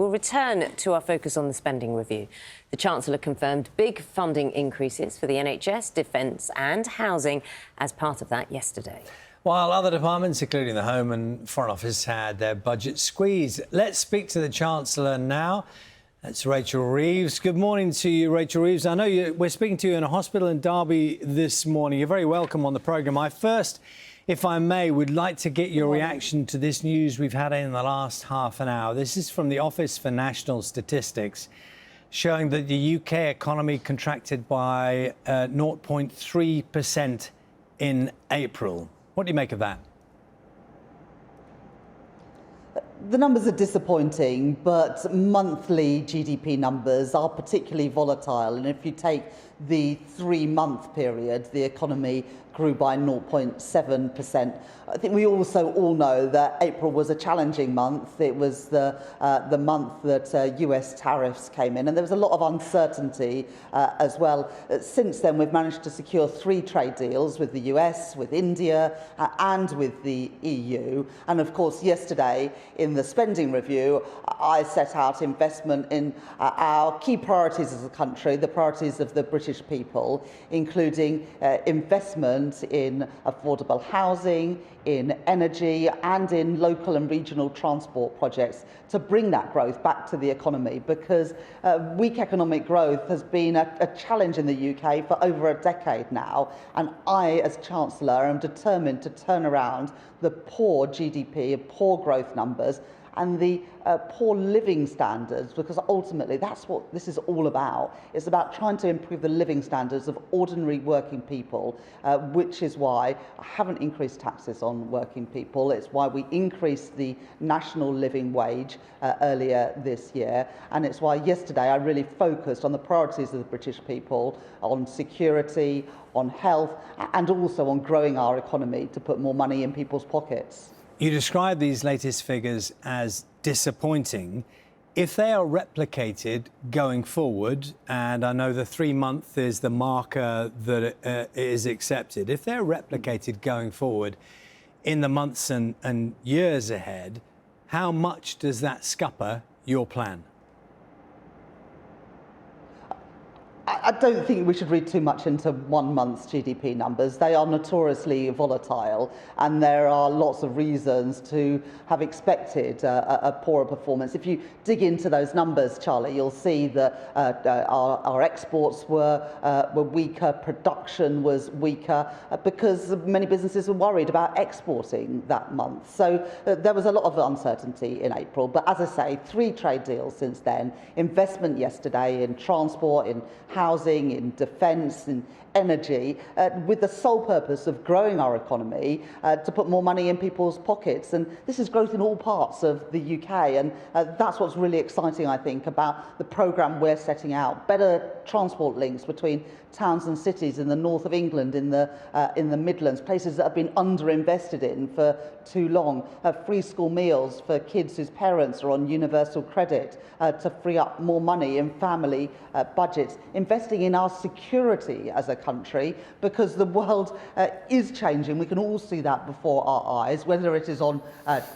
We'll return to our focus on the spending review. The Chancellor confirmed big funding increases for the NHS, defence and housing as part of that yesterday. While other departments, including the Home and Foreign Office, had their budget squeezed. Let's speak to the Chancellor now. That's Rachel Reeves. Good morning to you, Rachel Reeves. I know we're speaking to you in a hospital in Derby this morning. You're very welcome on the programme. I first, if I may, would like to get your reaction to this news we've had in the last half an hour. This is from the Office for National Statistics, showing that the UK economy contracted by 0.3% in April. What do you make of that? The numbers are disappointing, but monthly GDP numbers are particularly volatile. And if you take the 3-month period, the economy grew by 0.7%. I think we also all know that April was a challenging month. It was the month that US tariffs came in, and there was a lot of uncertainty as well. Since then, we've managed to secure 3 trade deals with the US, with India, and with the EU. And of course, yesterday in the spending review, I set out investment in our key priorities as a country, the priorities of the British people, including investment in affordable housing, in energy and in local and regional transport projects to bring that growth back to the economy, because weak economic growth has been a challenge in the UK for over a decade now, and I, as Chancellor, am determined to turn around the poor GDP, poor growth numbers and the poor living standards, because ultimately that's what this is all about. It's about trying to improve the living standards of ordinary working people, which is why I haven't increased taxes on working people. It's why we increased the national living wage earlier this year, and it's why yesterday I really focused on the priorities of the British people, on security, on health, and also on growing our economy to put more money in people's pockets. You describe these latest figures as disappointing. If they are replicated going forward, and I know the 3-month is the marker that is accepted, if they're replicated going forward in the months and years ahead, how much does that scupper your plan? I don't think we should read too much into 1 month's GDP numbers. They are notoriously volatile, and there are lots of reasons to have expected a poorer performance. If you dig into those numbers, Charlie, you'll see that our exports were weaker, production was weaker, because many businesses were worried about exporting that month. So there was a lot of uncertainty in April. But as I say, 3 trade deals since then, investment yesterday in transport, in housing, in defence, in energy, with the sole purpose of growing our economy to put more money in people's pockets. And this is growth in all parts of the UK, and that's what's really exciting, I think, about the programme we're setting out. Better transport links between towns and cities in the north of England, in the Midlands, places that have been underinvested in for too long. Free school meals for kids whose parents are on universal credit to free up more money in family budgets. Investing in our security as a country, because the world is changing. We can all see that before our eyes, whether it is on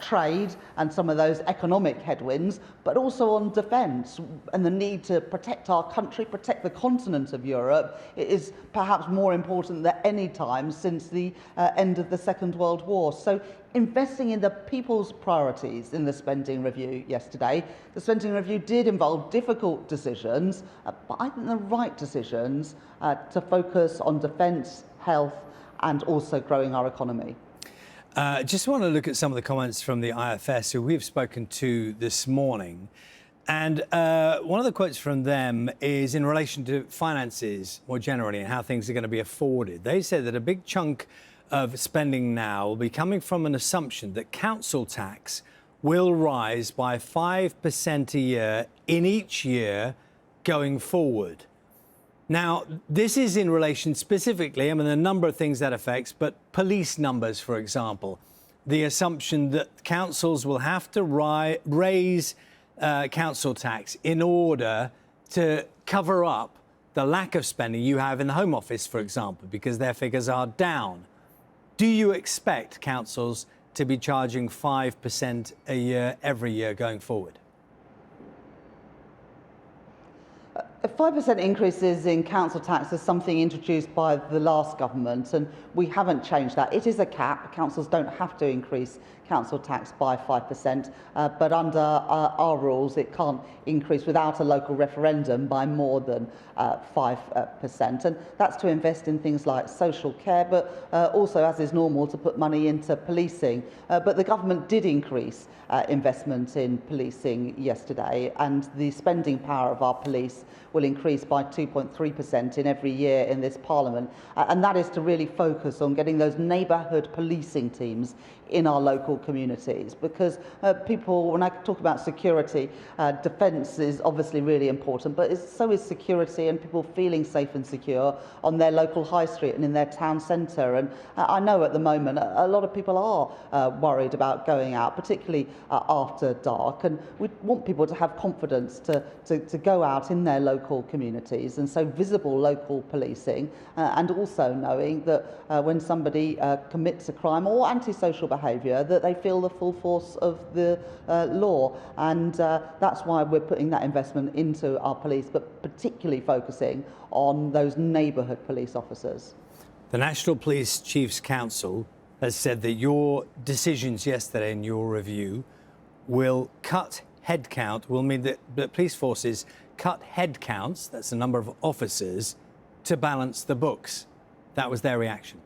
trade and some of those economic headwinds, but also on defence and the need to protect our country, protect the continent of Europe. It is perhaps more important than any time since the end of the Second World War. So investing in the people's priorities in the spending review yesterday. The spending review did involve difficult decisions, but I think the right decisions to focus on defence, health and also growing our economy. Just want to look at some of the comments from the IFS, who we've spoken to this morning. And one of the quotes from them is in relation to finances more generally and how things are going to be afforded. They said that a big chunk of spending now will be coming from an assumption that council tax will rise by 5% a year in each year going forward. Now, this is in relation specifically, I mean, a number of things that affects, but police numbers, for example, the assumption that councils will have to raise council tax in order to cover up the lack of spending you have in the Home Office, for example, because their figures are down. Do you expect councils to be charging 5% a year every year going forward? 5% increases in council tax is something introduced by the last government, and we haven't changed that. It is a cap. Councils don't have to increase council tax by 5%, but under our rules, it can't increase without a local referendum by more than 5%. And that's to invest in things like social care, but also, as is normal, to put money into policing. But the government did increase investment in policing yesterday, and the spending power of our police will increase by 2.3% in every year in this Parliament. And that is to really focus on getting those neighbourhood policing teams in our local communities, because people, when I talk about security, defence is obviously really important, but so is security and people feeling safe and secure on their local high street and in their town centre. And I know at the moment a lot of people are worried about going out, particularly after dark, and we want people to have confidence to go out in their local communities, and so visible local policing, and also knowing that when somebody commits a crime or antisocial behaviour, that they feel the full force of the law. And that's why we're putting that investment into our police, but particularly focusing on those neighbourhood police officers. The National Police Chiefs Council has said that your decisions yesterday in your review will cut headcount, will mean that police forces cut headcounts, that's the number of officers, to balance the books. That was their reaction.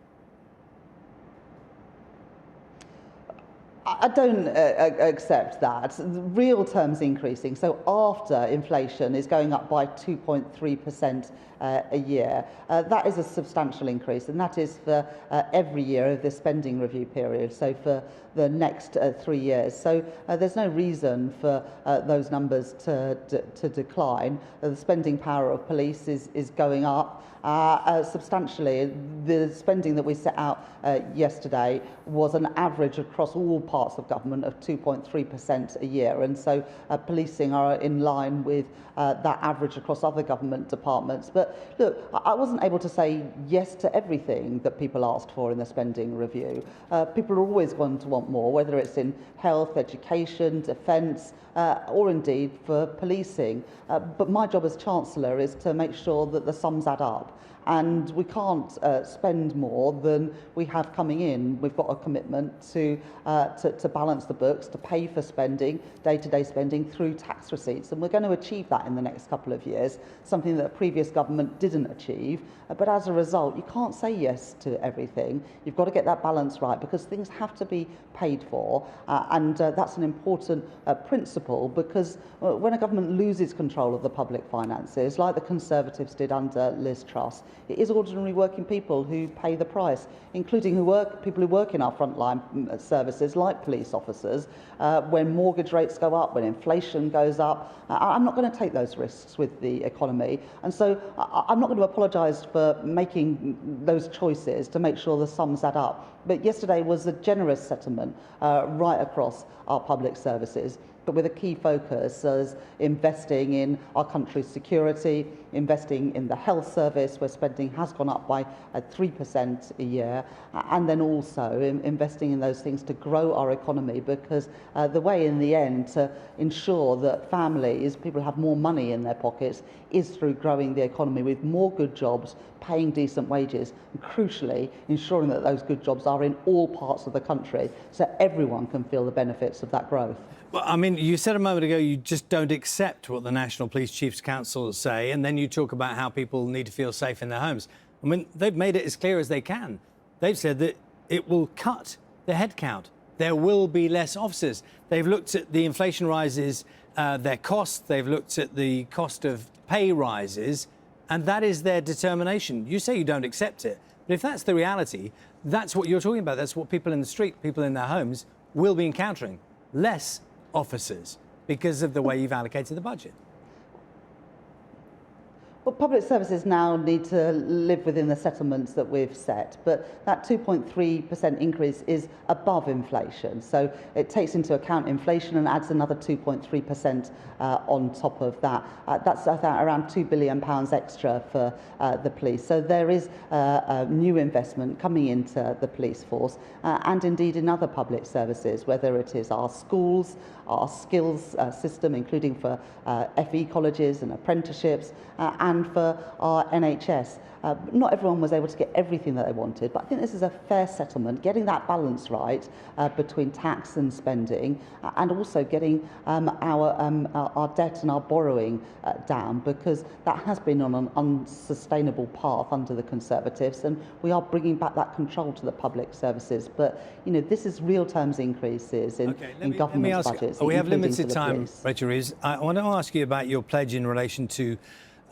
I don't accept that. The real terms increasing, so after inflation is going up by 2.3% a year. That is a substantial increase, and that is for every year of the spending review period, so for the next 3 years. So there's no reason for those numbers to decline. The spending power of police is going up substantially. The spending that we set out yesterday was an average across all parts of government of 2.3% a year, and so policing are in line with that average across other government departments. But look, I wasn't able to say yes to everything that people asked for in the spending review. People are always going to want more, whether it's in health, education, defence, or indeed for policing. But my job as Chancellor is to make sure that the sums add up. And we can't spend more than we have coming in. We've got a commitment to balance the books, to pay for spending, day-to-day spending through tax receipts. And we're going to achieve that in the next couple of years, something that the previous government didn't achieve. But as a result, you can't say yes to everything. You've got to get that balance right, because things have to be paid for. And that's an important principle, because when a government loses control of the public finances, like the Conservatives did under Liz Truss, it is ordinary working people who pay the price, including people who work in our frontline services, like police officers. When mortgage rates go up, when inflation goes up, I'm not going to take those risks with the economy. And so I'm not going to apologise for making those choices to make sure the sums add up. But yesterday was a generous settlement right across our public services, but with a key focus as investing in our country's security, investing in the health service, where spending has gone up by 3% a year, and then also investing in those things to grow our economy, because the way in the end to ensure that families, people have more money in their pockets, is through growing the economy with more good jobs, paying decent wages, and crucially ensuring that those good jobs are in all parts of the country so everyone can feel the benefits of that growth. Well, I mean, you said a moment ago you just don't accept what the National Police Chiefs Council say, and then you talk about how people need to feel safe in their homes. I mean, they've made it as clear as they can. They've said that it will cut the headcount. There will be less officers. They've looked at the inflation rises, their costs. They've looked at the cost of pay rises, and that is their determination. You say you don't accept it, but if that's the reality, that's what you're talking about. That's what people in the street, people in their homes, will be encountering. Less officers because of the way you've allocated the budget. Well, public services now need to live within the settlements that we've set, but that 2.3% increase is above inflation. So it takes into account inflation and adds another 2.3% on top of that. That's around £2 billion extra for the police. So there is a new investment coming into the police force and indeed in other public services, whether it is our schools, our skills system, including for FE colleges and apprenticeships, and for our NHS. Not everyone was able to get everything that they wanted, but I think this is a fair settlement, getting that balance right between tax and spending, and also getting our debt and our borrowing down, because that has been on an unsustainable path under the Conservatives, and we are bringing back that control to the public services. But this is real terms increases in government budgets. We have limited time, Rachel Reeves. I want to ask you about your pledge in relation to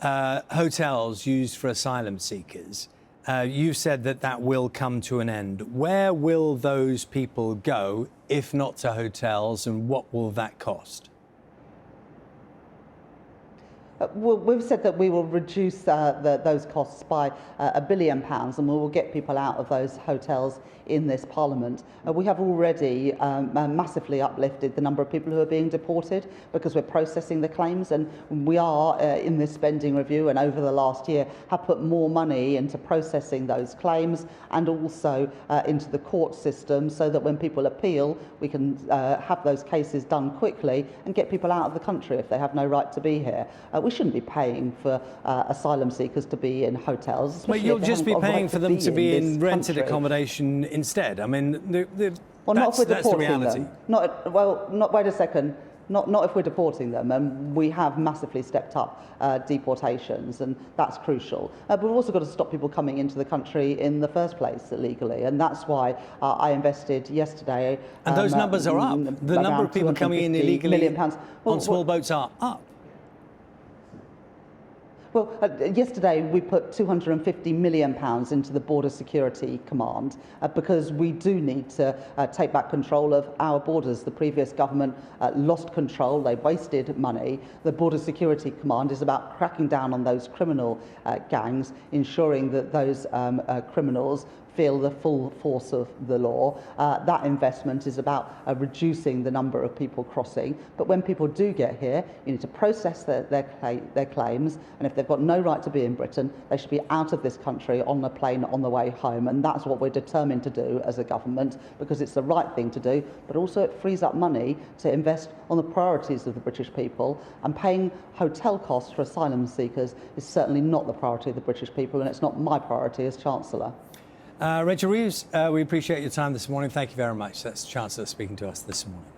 hotels used for asylum seekers. You've said that will come to an end. Where will those people go, if not to hotels, and what will that cost? Well, we've said that we will reduce those costs by £1 billion, and we will get people out of those hotels in this Parliament. We have already massively uplifted the number of people who are being deported because we're processing the claims, and we are in this spending review, and over the last year have put more money into processing those claims and also into the court system, so that when people appeal, we can have those cases done quickly and get people out of the country if they have no right to be here. We shouldn't be paying for asylum seekers to be in hotels. But you'll just be paying for them to be in rented accommodation instead. I mean, not if we're that's the reality. Them. Wait a second. Not if we're deporting them, and we have massively stepped up deportations, and that's crucial. But we've also got to stop people coming into the country in the first place illegally, and that's why I invested yesterday. And those numbers are up. The number of people coming in illegally on small boats are up. Well, yesterday we put £250 million into the Border Security Command because we do need to take back control of our borders. The previous government lost control, they wasted money. The Border Security Command is about cracking down on those criminal gangs, ensuring that those criminals feel the full force of the law. That investment is about reducing the number of people crossing. But when people do get here, you need to process their claims, and if they've got no right to be in Britain, they should be out of this country on the plane on the way home. And that's what we're determined to do as a government, because it's the right thing to do, but also it frees up money to invest on the priorities of the British people. And paying hotel costs for asylum seekers is certainly not the priority of the British people, and it's not my priority as Chancellor. Rachel Reeves, we appreciate your time this morning. Thank you very much. That's the Chancellor speaking to us this morning.